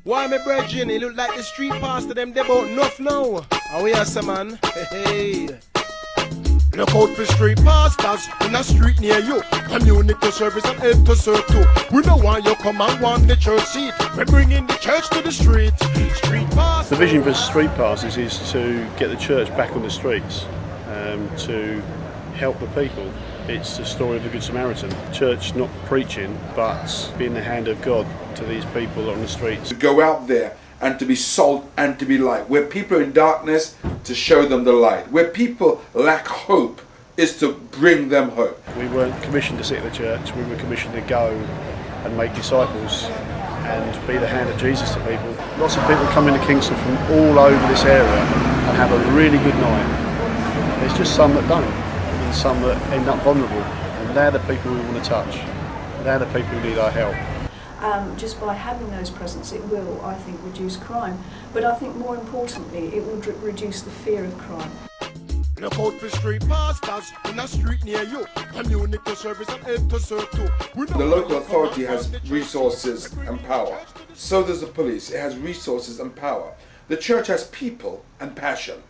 Why me brethren, it look like the street pastor them they bout enough now. How we are some man? Hey. Look out for street pastors in a street near you. Community service and help to serve too. We don't want you come and want the church seat. We're bringing the church to the street. Street pastors. The vision for street pastors is to get the church back on the streets, to help the people. It's the story of the Good Samaritan. Church not preaching, but being the hand of God to these people on the streets. To go out there and to be salt and to be light. Where people are in darkness, to show them the light. Where people lack hope, is to bring them hope. We weren't commissioned to sit in the church, we were commissioned to go and make disciples and be the hand of Jesus to people. Lots of people come into Kingston from all over this area and have a really good night. There's just some that don't, and some that end up vulnerable, and they're the people we want to touch. They're the people who need our help. Just by having those presents, it will, I think, reduce crime. But I think more importantly, it will reduce the fear of crime. Look out for street pastors in a street near you. Community service and help to serve too. The local authority has resources and power. So does the police. It has resources and power. The church has people and passion.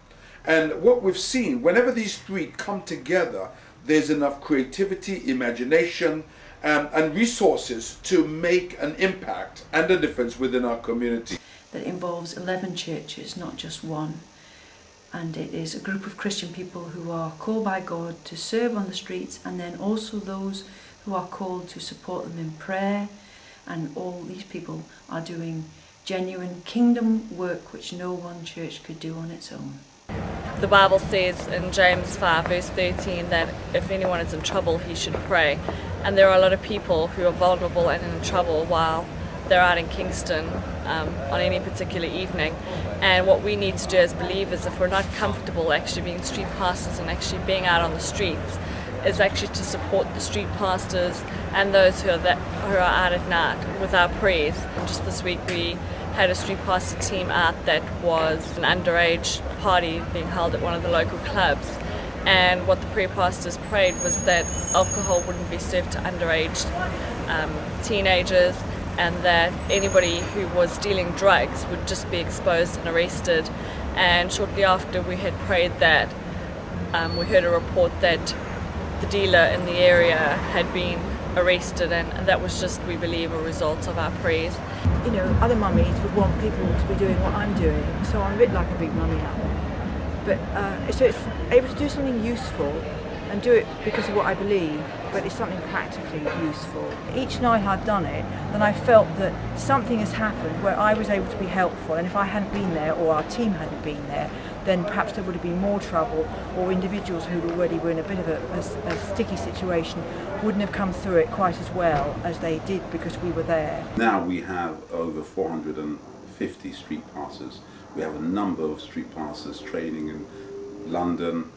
And what we've seen, whenever these three come together, there's enough creativity, imagination, and resources to make an impact and a difference within our community. That involves 11 churches, not just one. And it is a group of Christian people who are called by God to serve on the streets, and then also those who are called to support them in prayer. And all these people are doing genuine kingdom work which no one church could do on its own. The Bible says in James 5 verse 13 that if anyone is in trouble he should pray, and there are a lot of people who are vulnerable and in trouble while they're out in Kingston on any particular evening. And what we need to do as believers, if we're not comfortable actually being street pastors and actually being out on the streets, is actually to support the street pastors and those who are out at night with our prayers. And just this week we had a street pastor team out that was an underage party being held at one of the local clubs, and what the prayer pastors prayed was that alcohol wouldn't be served to underage teenagers, and that anybody who was dealing drugs would just be exposed and arrested. And shortly after we had prayed that, we heard a report that the dealer in the area had been arrested, and that was just, we believe, a result of our prayers. You know, other mummies would want people to be doing what I'm doing, so I'm a bit like a big mummy now. But so it's able to do something useful and do it because of what I believe, but it's something practically useful. Each night I've done it, then I felt that something has happened where I was able to be helpful, and if I hadn't been there or our team hadn't been there, then perhaps there would have been more trouble, or individuals who already were in a bit of a sticky situation wouldn't have come through it quite as well as they did because we were there. Now we have over 450 street pastors. We have a number of street pastors training in London,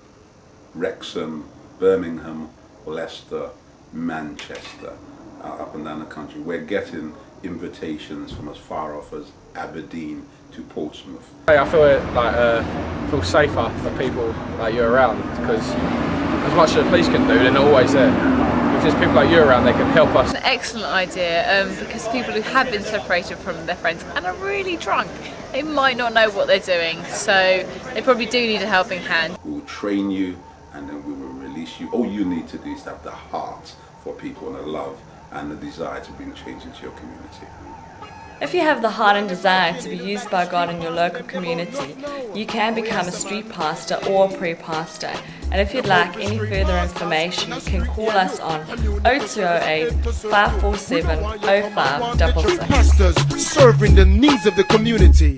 Wrexham, Birmingham, Leicester, Manchester, up and down the country. We're getting invitations from as far off as Aberdeen to Portsmouth. I feel safer for people like you around, because as much as the police can do, they're not always there. If there's people like you around, they can help us. It's an excellent idea, because people who have been separated from their friends and are really drunk, they might not know what they're doing, so they probably do need a helping hand. We will train you and then we will release you. All you need to do is have the heart for people and the love and the desire to bring change into your community. If you have the heart and desire to be used by God in your local community, you can become a street pastor or a prayer pastor. And if you'd like any further information, you can call us on 0208 547 0566. Pastors serving the needs of the community.